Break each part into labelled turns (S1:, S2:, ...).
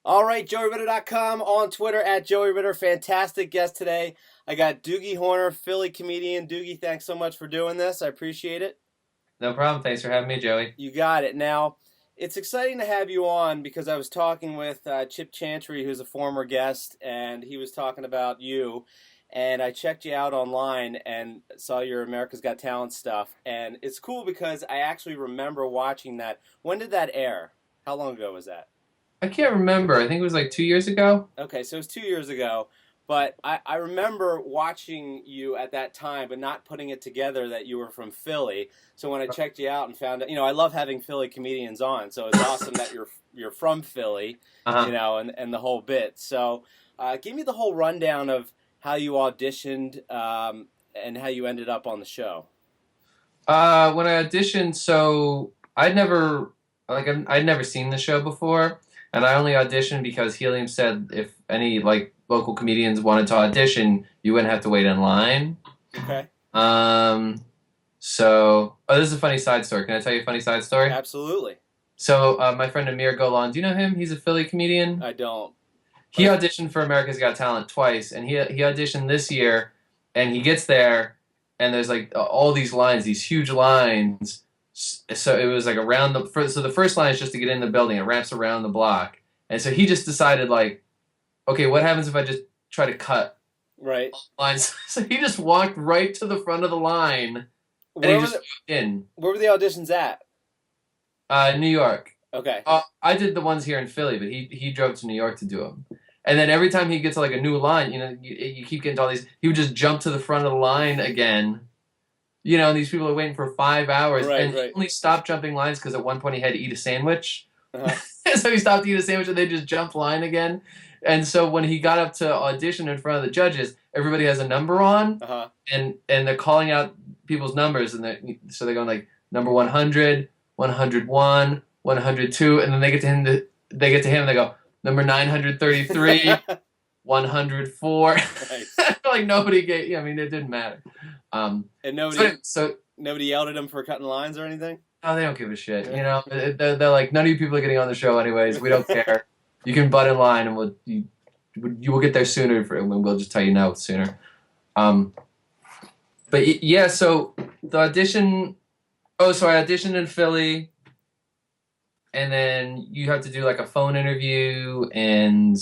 S1: All right, JoeyRitter.com on Twitter at Joey Ritter. Fantastic guest today. I got Doogie Horner, Philly comedian. Doogie, thanks so much for doing this. I appreciate it.
S2: No problem. Thanks for having me, Joey.
S1: You got it. Now, it's exciting to have you on because I was talking with Chip Chantry, who's a former guest, and he was talking about you. And I checked you out online and saw your America's Got Talent stuff. And it's cool because I actually remember watching that. When did that air? How long ago was that?
S2: I can't remember. I think it was like 2 years ago.
S1: Okay, so it was 2 years ago, but I remember watching you at that time, but not putting it together that you were from Philly. So when I checked you out and found out, I love having Philly comedians on, so it's awesome that you're from Philly,
S2: Uh-huh.
S1: and the whole bit. So give me the whole rundown of how you auditioned and how you ended up on the show.
S2: When I auditioned, so I'd never seen the show before, and I only auditioned because Helium said if any like local comedians wanted to audition, you wouldn't have to wait in line.
S1: Okay,
S2: Um, this is a funny side story. Can I tell you a funny side story?
S1: absolutely.
S2: So, my friend Amir Golan, do you know him? He's a Philly comedian.
S1: I don't.
S2: He auditioned for America's Got Talent twice, and he auditioned this year, and he gets there, and there's like all these lines, these huge lines. So it was like so the first line is just to get in the building. It wraps around the block, and so he just decided like, okay, what happens if I just try to cut
S1: Right.
S2: lines? So he just walked right to the front of the line, and he
S1: Where were
S2: just
S1: the
S2: walked in.
S1: where were the auditions at?
S2: New York.
S1: Okay.
S2: I did the ones here in Philly, but he drove to New York to do them. And then every time he gets like a new line, you keep getting to all these. He would just jump to the front of the line again. And these people are waiting for 5 hours,
S1: Right,
S2: and he
S1: right.
S2: only stopped jumping lines because at one point he had to eat a sandwich.
S1: Uh-huh.
S2: So he stopped to eat a sandwich, and they just jumped line again. And so when he got up to audition in front of the judges, everybody has a number on,
S1: Uh-huh.
S2: and they're calling out people's numbers, and so they're going like number 100, 101, 102, and then they get to him, and they go number 933, 104.
S1: Nice.
S2: Like nobody gave. Yeah, I mean, it didn't matter.
S1: And
S2: So
S1: nobody yelled at him for cutting lines or anything?
S2: oh, they don't give a shit.
S1: Yeah.
S2: They're like, none of you people are getting on the show anyways. We don't care. You can butt in line, and you will get there sooner. And we'll just tell you no sooner. Um, yeah. So the audition. Oh, so I auditioned in Philly, and then you have to do like a phone interview, and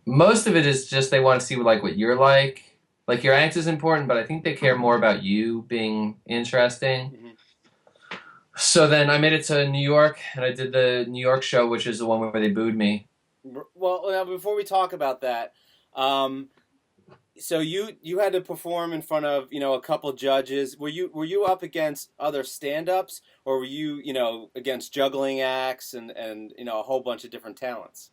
S2: most of it is just they want to see what you're like. Like your act is important, but I think they care more about you being interesting.
S1: Mhm.
S2: So then I made it to New York, and I did the New York show, which is the one where they booed me.
S1: Well, now before we talk about that, um, so you had to perform in front of a couple judges. Were you up against other stand-ups, or were you against juggling acts and a whole bunch of different talents?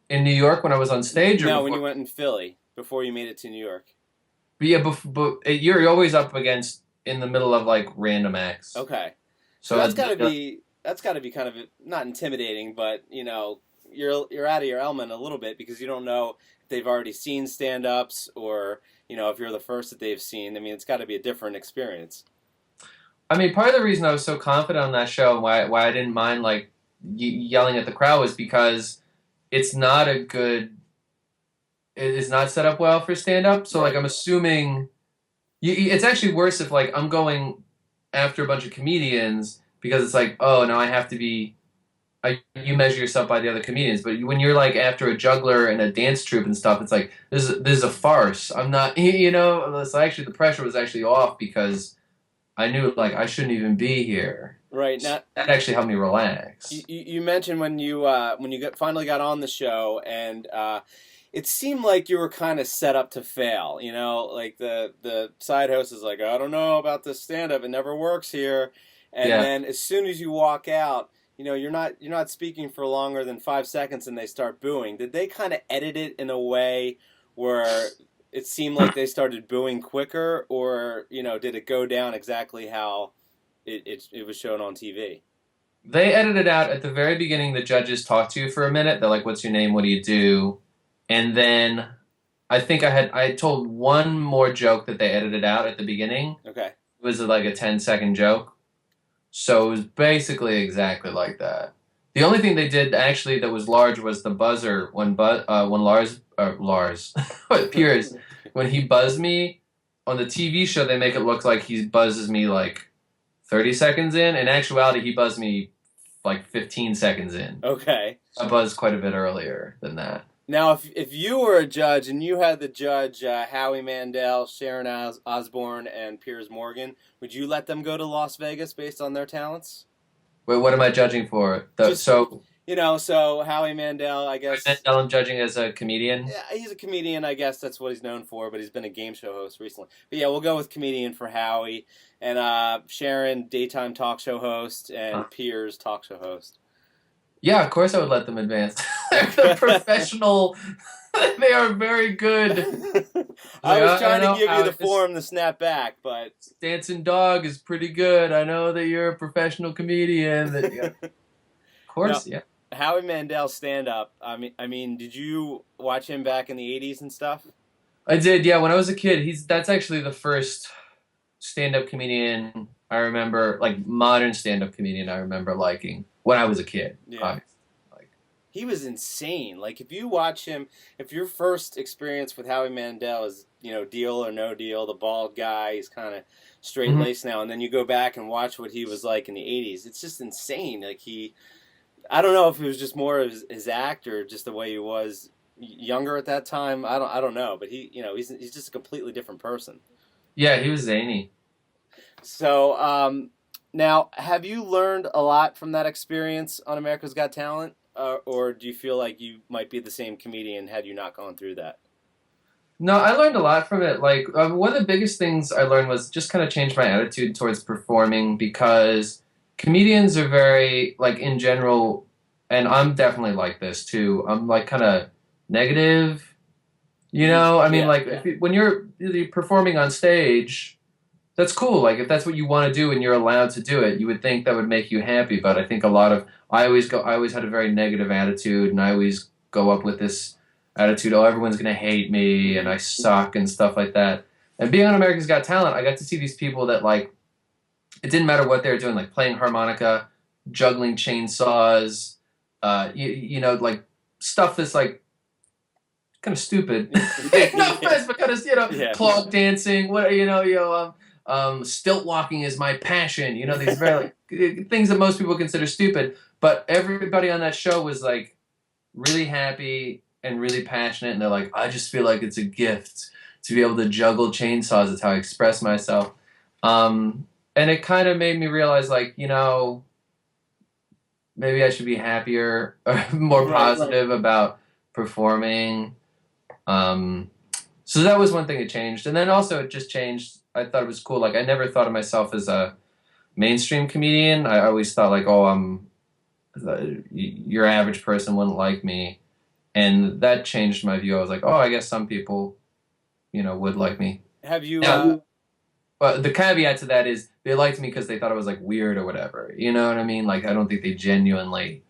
S2: In New York, when I was on stage, or
S1: No, when
S2: before?
S1: you went in Philly before you made it to New York.
S2: But yeah, you're always up against in the middle of like random acts.
S1: Okay. So
S2: So
S1: that's got to be kind of not intimidating, but you're out of your element a little bit because you don't know if they've already seen stand-ups or if you're the first that they've seen. I mean, it's got to be a different experience.
S2: I mean, part of the reason I was so confident on that show and why I didn't mind like yelling at the crowd was because it's not a good. It is not set up well for stand up. So like
S1: Right.
S2: I'm assuming it's actually worse if like I'm going after a bunch of comedians because it's like, oh, now I have to be. You measure yourself by the other comedians, but when you're like after a juggler and a dance troupe and stuff, it's like this is a farce. I'm not, So actually, the pressure was actually off because I knew like I shouldn't even be here.
S1: Right.
S2: So
S1: Now,
S2: that actually helped me relax.
S1: you mentioned when you finally got on the show and it seemed like you were kind of set up to fail. Like the side host is like, I don't know about this stand up. It never works here. And
S2: Yeah.
S1: then as soon as you walk out, you're not speaking for longer than 5 seconds, and they start booing. Did they kind of edit it in a way where it seemed like they started booing quicker, or did it go down exactly how it was shown on TV?
S2: They edited out at the very beginning. The judges talk to you for a minute. They're like, "What's your name? What do you do?" And then I think I told one more joke that they edited out at the beginning.
S1: Okay.
S2: It was like a 10-second joke. So it was basically exactly like that. The only thing they did actually that was large was the buzzer when Lars Piers when he buzzed me on the TV show. They make it look like he buzzes me like 30 seconds in. In actuality, he buzzed me like 15 seconds in.
S1: Okay.
S2: I buzzed quite a bit earlier than that.
S1: Now, if you were a judge and you had the judge Howie Mandel, Sharon Osbourne, and Piers Morgan, would you let them go to Las Vegas based on their talents?
S2: Wait, what am I judging for?
S1: So Howie Mandel, I guess.
S2: Mandel, I'm judging as a comedian.
S1: Yeah, he's a comedian. I guess that's what he's known for. But he's been a game show host recently. But yeah, we'll go with comedian for Howie, and Sharon, daytime talk show host, and Piers, talk show host.
S2: Yeah, of course I would let them advance. They're professional. They are very good.
S1: I was trying to give you the form to snap back, but
S2: Dancing Dog is pretty good. I know that you're a professional comedian. Of course, yeah.
S1: Howie Mandel stand-up. I mean, did you watch him back in the '80s and stuff?
S2: I did, yeah. When I was a kid, that's actually the first stand-up comedian I remember, like modern stand-up comedian I remember liking when I was a kid.
S1: Yeah. He was insane. Like, if you watch him, if your first experience with Howie Mandel is, Deal or No Deal, the bald guy, he's kind of straight-laced now, and then you go back and watch what he was like in the '80s, it's just insane. Like, I don't know if it was just more of his act or just the way he was younger at that time. I don't know, but he's just a completely different person.
S2: Yeah, he was zany.
S1: So, now, have you learned a lot from that experience on America's Got Talent? Or do you feel like you might be the same comedian had you not gone through that?
S2: No, I learned a lot from it. Like, one of the biggest things I learned was just kind of change my attitude towards performing, because comedians are very, like, in general, and I'm definitely like this too, I'm like kind of negative, I mean, when you're performing on stage, that's cool. Like, if that's what you want to do and you're allowed to do it, you would think that would make you happy. But I think I always had a very negative attitude, and I always go up with this attitude, oh, everyone's going to hate me and I suck and stuff like that. And being on America's Got Talent, I got to see these people that, like, it didn't matter what they were doing, like playing harmonica, juggling chainsaws, like stuff that's like kind of stupid. No offense, but kind of, clog dancing, stilt walking is my passion. These very things that most people consider stupid, but everybody on that show was like really happy and really passionate, and they're like, I just feel like it's a gift to be able to juggle chainsaws. That's how I express myself. And it kind of made me realize, like, maybe I should be happier or more positive about performing. So that was one thing that changed. And then also it just changed. I thought it was cool. Like, I never thought of myself as a mainstream comedian. I always thought, like, oh, your average person wouldn't like me. And that changed my view. I was like, oh, I guess some people, would like me.
S1: Have you...
S2: But the caveat to that is they liked me because they thought I was, like, weird or whatever. You know what I mean? Like, I don't think they genuinely...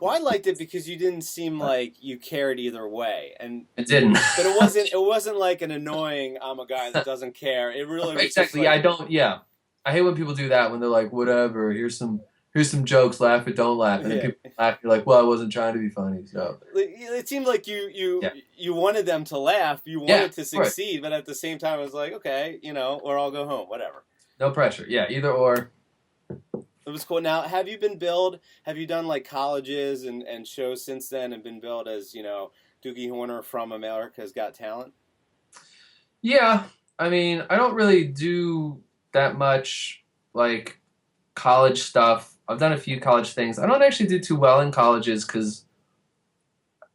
S1: Well, I liked it because you didn't seem like you cared either way, and
S2: it didn't.
S1: But it wasn't like an annoying I'm a guy that doesn't care. It really was
S2: exactly.
S1: Like,
S2: I don't. Yeah, I hate when people do that when they're like, whatever. Here's some jokes. Laugh or don't laugh. And then people laugh. You're like, well, I wasn't trying to be funny. So
S1: it seemed like you wanted them to laugh. You wanted to succeed, but at the same time, it was like, okay, or I'll go home, whatever.
S2: No pressure. Yeah, either or.
S1: It was cool. Now, have you been billed? Have you done like colleges and shows since then and been billed as, Doogie Horner from America's Got Talent?
S2: Yeah. I mean, I don't really do that much like college stuff. I've done a few college things. I don't actually do too well in colleges because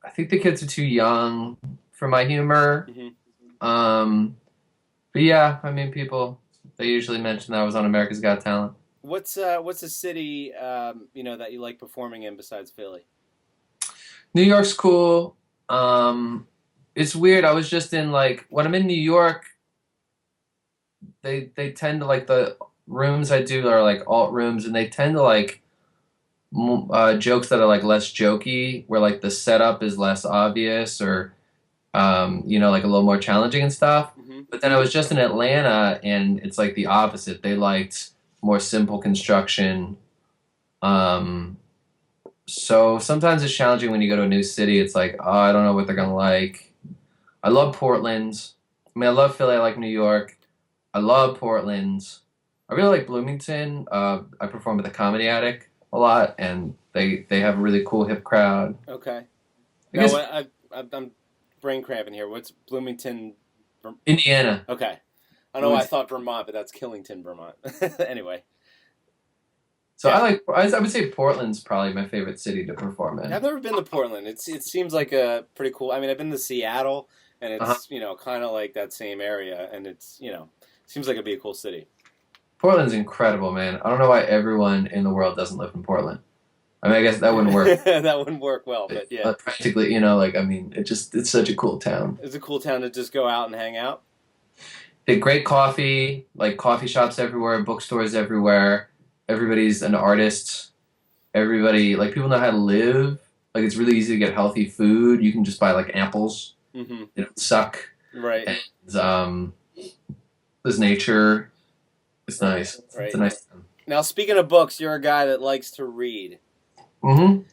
S2: I think the kids are too young for my humor. Mm-hmm. But yeah, I mean, they usually mention that I was on America's Got Talent.
S1: What's a city that you like performing in besides Philly?
S2: New York's cool. It's weird. I was just in when I'm in New York, they tend to like the rooms I do are like alt rooms, and they tend to like jokes that are like less jokey, where like the setup is less obvious or like a little more challenging and stuff. Mm-hmm. But then I was just in Atlanta, and it's like the opposite. They liked more simple construction, So sometimes it's challenging when you go to a new city. It's like, oh, I don't know what they're gonna like. I love Portland. I mean, I love Philly. I like New York. I love Portland. I really like Bloomington. I perform at the Comedy Attic a lot, and they have a really cool hip crowd.
S1: Okay.
S2: I
S1: Now
S2: guess
S1: I'm brain cramping here. What's Bloomington?
S2: Indiana.
S1: Okay. I know I
S2: Bloomington.
S1: thought Vermont, but that's Killington, Vermont. Anyway,
S2: So
S1: yeah.
S2: I would say Portland's probably my favorite city to perform in.
S1: I've never been to Portland. It seems like a pretty cool. I mean, I've been to Seattle, and
S2: Uh-huh.
S1: it's kind of like that same area, and it's seems like it'd be a cool city.
S2: Portland's incredible, man. I don't know why everyone in the world doesn't live in Portland. I mean, I guess that wouldn't work.
S1: That wouldn't work well, but yeah,
S2: Practically, like, I mean, it's such a cool town.
S1: it's a cool town to just go out and hang out.
S2: They have great coffee, like coffee shops everywhere, bookstores everywhere. Everybody's an artist. Everybody, like, people know how to live. Like, it's really easy to get healthy food. You can just buy, like, apples.
S1: Mm-hmm.
S2: They don't suck.
S1: Right.
S2: And, there's nature. It's nice.
S1: Right.
S2: It's a nice town.
S1: Now, speaking of books, you're a guy that likes to read.
S2: Mm-hmm.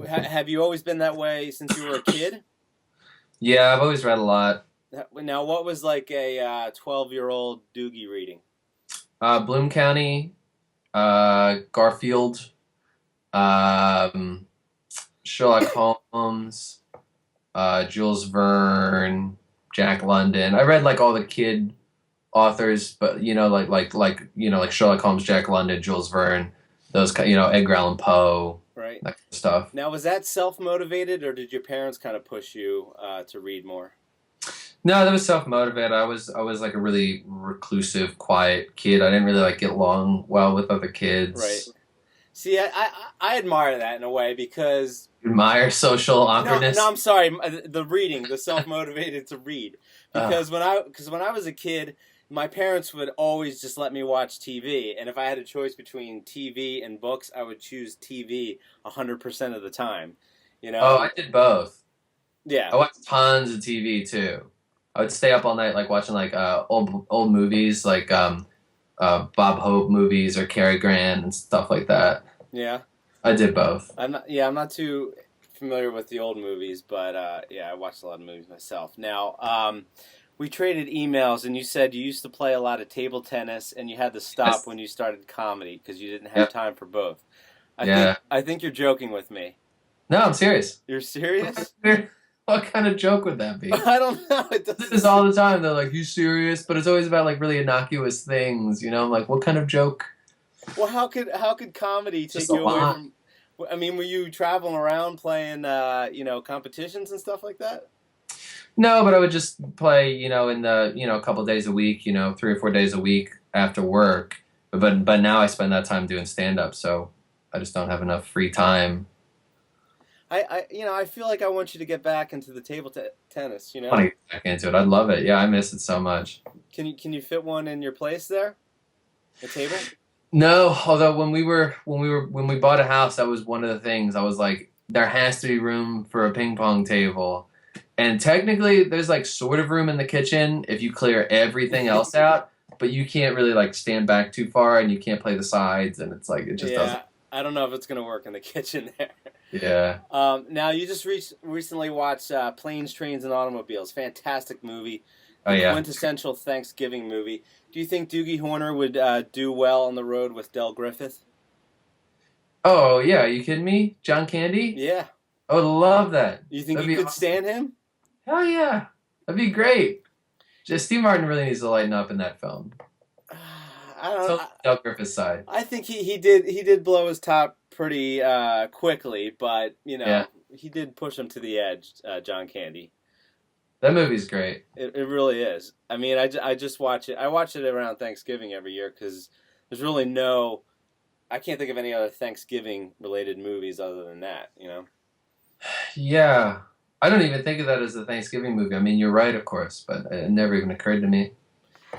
S1: Have you always been that way since you were a kid?
S2: Yeah, I've always read a lot.
S1: Now, what was like a 12-year-old Doogie reading?
S2: Bloom County, Garfield, Sherlock Holmes, Jules Verne, Jack London. I read like all the kid authors, but like Sherlock Holmes, Jack London, Jules Verne, those Edgar Allan Poe,
S1: Right.
S2: that kind of stuff.
S1: Now, was that self-motivated, or did your parents kind of push you to read more?
S2: No, that was self-motivated. I was like a really reclusive, quiet kid. I didn't really like get along well with other kids.
S1: Right. See, I admire that in a way because
S2: Admire social awkwardness.
S1: No, I'm sorry. The reading, the self-motivated to read, because when I was a kid, my parents would always just let me watch TV, and if I had a choice between TV and books, I would choose TV 100% of the time.
S2: Oh, I did both.
S1: Yeah.
S2: I watched tons of TV too. I would stay up all night, like watching like old movies, like Bob Hope movies or Cary Grant and stuff like that.
S1: Yeah.
S2: I did both.
S1: I'm not too familiar with the old movies, but yeah, I watched a lot of movies myself. Now, we traded emails, and you said you used to play a lot of table tennis, and you had to stop
S2: Yes.
S1: when you started comedy because you didn't have
S2: Yep.
S1: time for both.
S2: Yeah.
S1: I think you're joking with me.
S2: No, I'm serious.
S1: You're serious?
S2: What kind of joke would that be?
S1: I don't know. It
S2: This
S1: doesn't.
S2: is all the time. They're like, "You serious?" But it's always about like really innocuous things. I'm like, what kind of joke?
S1: Well, how could comedy take
S2: Just a
S1: you away
S2: lot.
S1: from? I mean, were you traveling around playing, competitions and stuff like that?
S2: No, but I would just play, in the, a couple days a week, 3 or 4 days a week after work. But now I spend that time doing stand up, so I just don't have enough free time.
S1: I feel like I want you to get back into the table tennis.
S2: I want to get back into it. I'd love it. Yeah, I miss it so much.
S1: Can you fit one in your place there? A table?
S2: No, although when we bought a house, that was one of the things. I was like, there has to be room for a ping pong table. And technically, there's like sort of room in the kitchen if you clear everything else out, but you can't really like stand back too far, and you can't play the sides, and it's like it just doesn't.
S1: I don't know if it's gonna work in the kitchen there.
S2: Yeah.
S1: Now you just recently watched Planes, Trains, and Automobiles. Fantastic movie.
S2: Oh yeah.
S1: Quintessential Thanksgiving movie. Do you think Doogie Horner would do well on the road with Del Griffith?
S2: Oh yeah. Are you kidding me? John Candy?
S1: Yeah.
S2: I would love that.
S1: You think
S2: That'd
S1: you
S2: be
S1: could
S2: awesome.
S1: stand him?
S2: Hell yeah. That'd be great. Just Steve Martin really needs to lighten up in that film.
S1: I don't know.
S2: Doug Griffith's side.
S1: I think he did blow his top pretty quickly, but
S2: Yeah.
S1: he did push him to the edge, John Candy.
S2: That movie's great.
S1: It really is. I mean, I just watch it. I watch it around Thanksgiving every year because there's really I can't think of any other Thanksgiving related movies other than that.
S2: Yeah. I don't even think of that as a Thanksgiving movie. I mean, you're right, of course, but it never even occurred to me.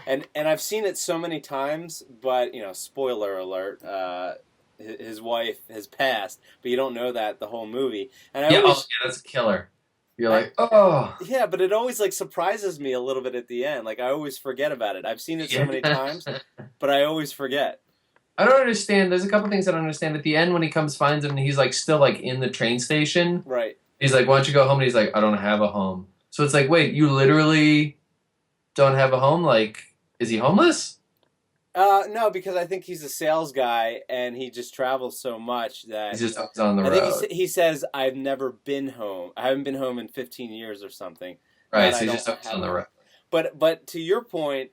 S1: And I've seen it so many times, but spoiler alert, his wife has passed, but you don't know that the whole movie. And I
S2: Yeah,
S1: always,
S2: oh, yeah, that's a killer. You're like, oh.
S1: yeah, but it always surprises me a little bit at the end. Like I always forget about it. I've seen it so many times, but I always forget.
S2: I don't understand. There's a couple things I don't understand. At the end, when he finds him, and he's like still like in the train station.
S1: Right.
S2: He's like, "Why don't you go home?" And he's like, "I don't have a home." So it's like, wait, you literally don't have a home? Like, is he homeless?
S1: No, because I think he's a sales guy and he just travels so much that
S2: He's just always on the
S1: I
S2: road.
S1: think he says, "I've never been home. I haven't been home in 15 years or something."
S2: Right,
S1: But
S2: so
S1: I
S2: he's
S1: don't
S2: just always
S1: have
S2: on the
S1: a-
S2: road.
S1: But to your point,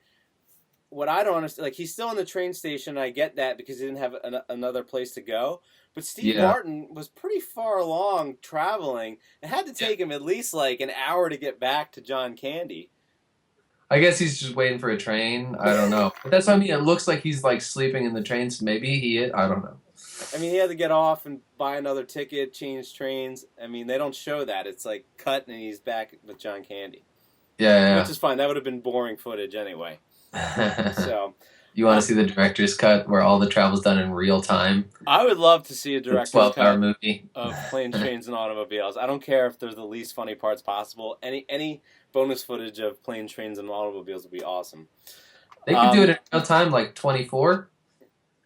S1: what I don't understand, like he's still in the train station. I get that because he didn't have another place to go. But Steve
S2: Yeah.
S1: Martin was pretty far along traveling. It had to take him at least like an hour to get back to John Candy.
S2: I guess he's just waiting for a train. I don't know. But that's what I mean. It looks like he's like sleeping in the train. So maybe he is. I don't know.
S1: I mean, he had to get off and buy another ticket, change trains. I mean, they don't show that. It's like cut and he's back with John Candy,
S2: Yeah,
S1: which is fine. That would have been boring footage anyway.
S2: yeah.
S1: So
S2: You want to see the director's cut where all the travel's done in real time?
S1: I would love to see a
S2: The
S1: director's
S2: 12-hour
S1: cut
S2: movie.
S1: of Planes, Trains, and Automobiles. I don't care if they're the least funny parts possible. Any bonus footage of Planes, Trains, and Automobiles would be awesome.
S2: They could do it in real time, like 24.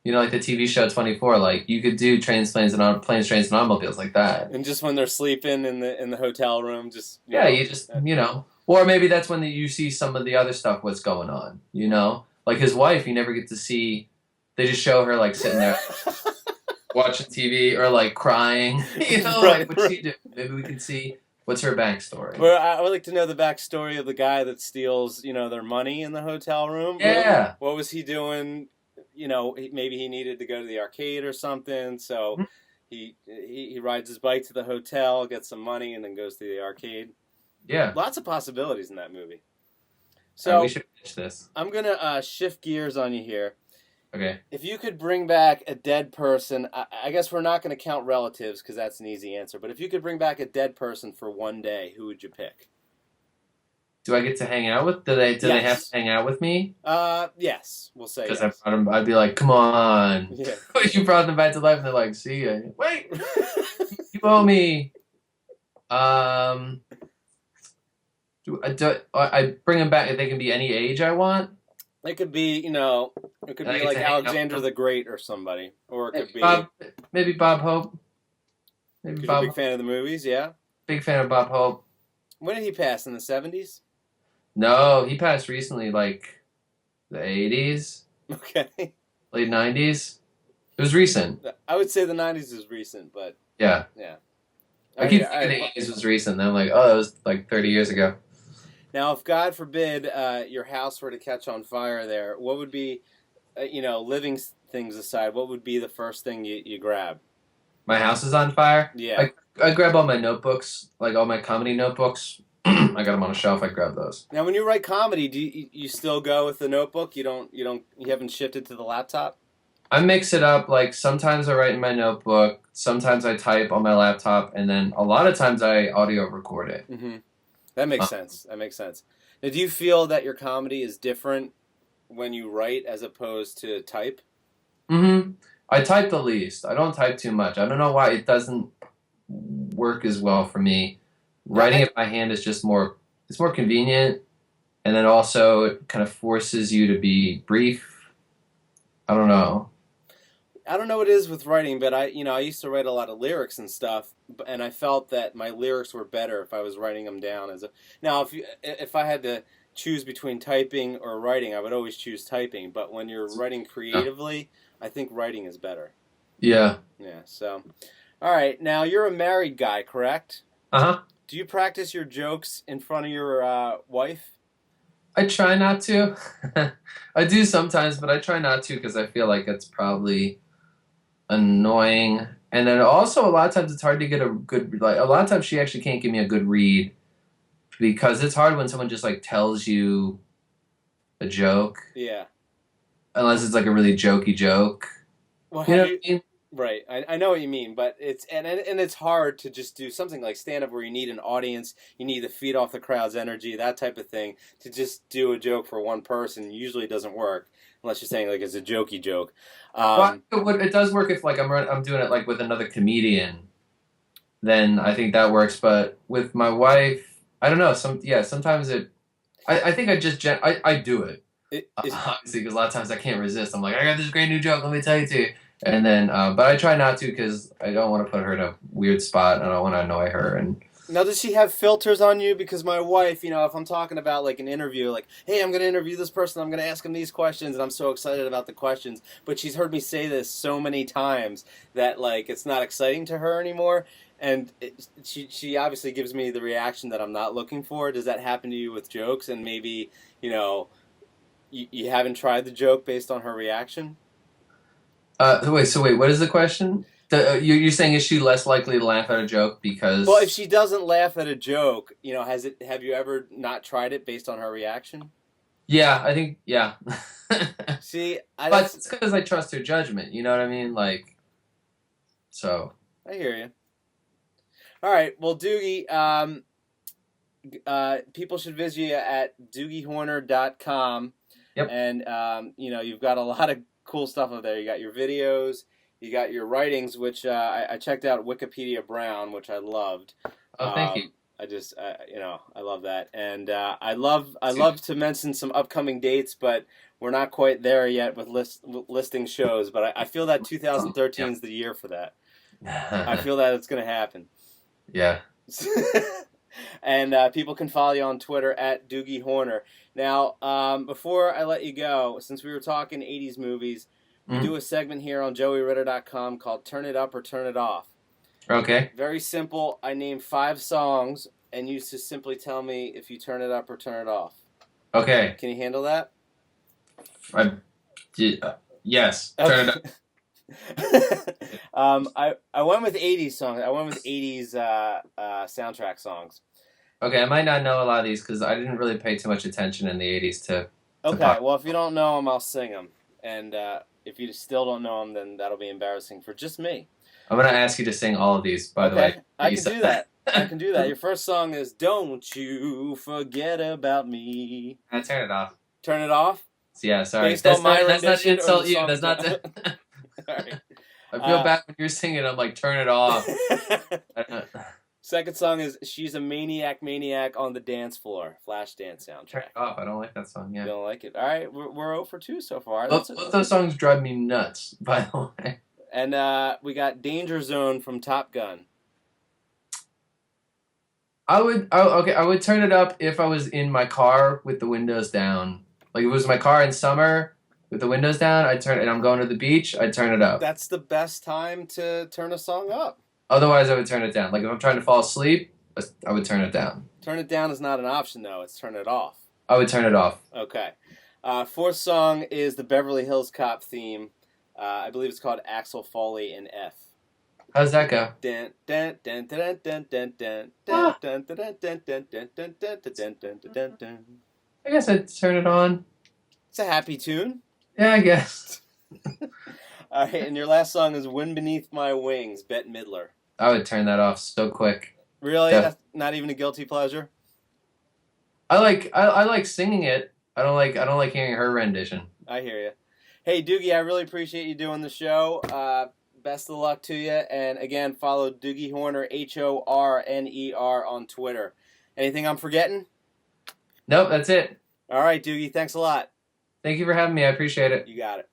S2: You know, like the TV show 24. Like you could do planes, trains, and automobiles like that.
S1: And just when they're sleeping in the hotel room, just
S2: Yeah, you just or maybe that's when you see some of the other stuff. What's going on? You know, like his wife, you never get to see. They just show her like sitting there watching TV or like crying. You know,
S1: Right,
S2: like what's she do? Maybe we can see what's her backstory.
S1: Well, I would like to know the backstory of the guy that steals, their money in the hotel room.
S2: Yeah.
S1: What was he doing? Maybe he needed to go to the arcade or something, so
S2: Mhm.
S1: he rides his bike to the hotel, gets some money, and then goes to the arcade.
S2: Yeah.
S1: Lots of possibilities in that movie.
S2: So
S1: So
S2: we should finish this.
S1: I'm gonna shift gears on you here.
S2: Okay.
S1: If you could bring back a dead person, I guess we're not going to count relatives because that's an easy answer. But if you could bring back a dead person for one day, who would you pick?
S2: Do I get to hang out with? Do they have
S1: Yes.
S2: to hang out with me?
S1: Yes, we'll say
S2: Because
S1: yes.
S2: I'd be like, come on.
S1: Yeah.
S2: You brought them back to life, and they're like, see ya. Wait, you owe me. I bring them back if they can be any age I want.
S1: It could be, it could
S2: And I
S1: be
S2: get
S1: like
S2: to hang out
S1: Alexander
S2: with
S1: the Great or somebody, or it could be.
S2: Maybe Bob Hope. Maybe
S1: Because you're a
S2: Bob.
S1: big fan of the movies, yeah.
S2: Big fan of Bob Hope.
S1: When did he pass? In the 70s?
S2: No, he passed recently, like the 80s,
S1: Okay.
S2: late 90s. It was recent.
S1: I would say the 90s is recent, but
S2: Yeah.
S1: yeah.
S2: I keep
S1: Okay,
S2: thinking the 80s was recent. Then I'm like, oh, that was like 30 years ago.
S1: Now, if God forbid your house were to catch on fire there, what would be, living things aside, what would be the first thing you grab?
S2: My house is on fire.
S1: Yeah.
S2: I grab all my notebooks, like all my comedy notebooks. I got them on a shelf. I grab those.
S1: Now, when you write comedy, do you still go with the notebook? You haven't shifted to the laptop?
S2: I mix it up. Like sometimes I write in my notebook, sometimes I type on my laptop, and then a lot of times I audio record it.
S1: Mm-hmm. That makes sense. That makes sense. Now, do you feel that your comedy is different when you write as opposed to type?
S2: Mm-hmm. I type the least. I don't type too much. I don't know why it doesn't work as well for me. Writing it by hand is just more. It's more convenient, and then also it kind of forces you to be brief. I don't know.
S1: I don't know what it is with writing, but I used to write a lot of lyrics and stuff, and I felt that my lyrics were better if I was writing them down Now, if I had to choose between typing or writing, I would always choose typing. But when you're writing creatively, I think writing is better.
S2: Yeah.
S1: Yeah. So, all right. Now you're a married guy, correct?
S2: Uh-huh.
S1: Do you practice your jokes in front of your wife?
S2: I try not to. I do sometimes, but I try not to because I feel like it's probably annoying. And then also a lot of times it's hard to get a good, like a lot of times she actually can't give me a good read because it's hard when someone just like tells you a joke.
S1: Yeah.
S2: Unless it's like a really jokey joke.
S1: Well,
S2: You know what I mean?
S1: Right, I know what you mean, but it's it's hard to just do something like stand up where you need an audience, you need to feed off the crowd's energy, that type of thing. To just do a joke for one person usually doesn't work unless you're saying like it's a jokey joke.
S2: Well, it does work if like I'm doing it like with another comedian, then I think that works. But with my wife, I don't know. Sometimes it. I think I do it. Obviously, because a lot of times I can't resist. I'm like, I got this great new joke. Let me tell you to. And then, but I try not to because I don't want to put her in a weird spot. I don't want to annoy her. And
S1: Now, does she have filters on you? Because my wife, if I'm talking about like an interview, like, hey, I'm going to interview this person, I'm going to ask them these questions, and I'm so excited about the questions, but she's heard me say this so many times that like it's not exciting to her anymore, and she obviously gives me the reaction that I'm not looking for. Does that happen to you with jokes? And maybe you haven't tried the joke based on her reaction?
S2: wait, what is the question? You're saying is she less likely to laugh at a joke
S1: Well, if
S2: because?
S1: she doesn't laugh at a joke, have you ever not tried it based on her reaction?
S2: Yeah, I think yeah.
S1: See,
S2: But it's because I trust her judgment. You know what I mean? Like, so.
S1: I hear you. All right, well, Doogie, people should visit you at doogiehorner.com.
S2: Yep.
S1: And, you've got a lot of cool stuff up there. You got your videos, you got your writings, which I checked out Wikipedia Brown, which I loved.
S2: Oh, thank you.
S1: I just, I love that. And I love to mention some upcoming dates, but we're not quite there yet with listing shows. But I feel that 2013 is the year for that. I feel that it's going to happen.
S2: Yeah.
S1: And people can follow you on Twitter at Doogie Horner. Now, before I let you go, since we were talking 80s movies, we do a segment here on JoeyRitter.com called Turn It Up or Turn It Off.
S2: Okay.
S1: Very simple. I name 5 songs, and you just simply tell me if you turn it up or turn it off.
S2: Okay.
S1: Can you handle that?
S2: Yes.
S1: Okay.
S2: Turn it up.
S1: I went with 80s songs. I went with 80s soundtrack songs.
S2: Okay, I might not know a lot of these because I didn't really pay too much attention in the 80s to
S1: Okay,
S2: pop.
S1: well, if you don't know them, I'll sing them. And if you still don't know them, then that'll be embarrassing for just me.
S2: I'm going to ask you to sing all of these, by the way.
S1: I can do that. I can do that. Your first song is Don't You Forget About Me.
S2: I turn it off.
S1: Turn it off?
S2: Yeah, sorry.
S1: Based on my
S2: that's not to
S1: rendition or
S2: insult
S1: the
S2: you.
S1: song
S2: That's not to...
S1: All right.
S2: I feel bad when you're singing. I'm like, turn it off.
S1: Second song is She's a Maniac on the Dance Floor. Flashdance
S2: Turn
S1: soundtrack.
S2: it off. I don't like that song,
S1: You
S2: yeah.
S1: don't like it? All right, we're 0 for 2 so far.
S2: Both those songs drive me nuts, by the way.
S1: And we got Danger Zone from Top Gun.
S2: I would turn it up if I was in my car with the windows down. Like, if it was my car in summer with the windows down, I'd turn it, and I'm going to the beach, I'd turn it up.
S1: That's the best time to turn a song up.
S2: Otherwise, I would turn it down. Like, if I'm trying to fall asleep, I would turn it down.
S1: Turn it down is not an option, though. It's turn it off.
S2: I would turn it off.
S1: Okay. Fourth song is the Beverly Hills Cop theme. I believe it's called Axel Foley in F.
S2: How's that go? I guess I'd turn it on.
S1: It's a happy tune.
S2: Yeah, I guess.
S1: All right, and your last song is Wind Beneath My Wings, Bette Midler.
S2: I would turn that off so quick.
S1: Really?
S2: Yeah.
S1: That's not even a guilty pleasure?
S2: I like singing it. I don't like hearing her rendition.
S1: I hear you. Hey, Doogie, I really appreciate you doing the show. Best of luck to you. And again, follow Doogie Horner, Horner, on Twitter. Anything I'm forgetting?
S2: Nope, that's it.
S1: All right, Doogie, thanks a lot.
S2: Thank you for having me. I appreciate it.
S1: You got it.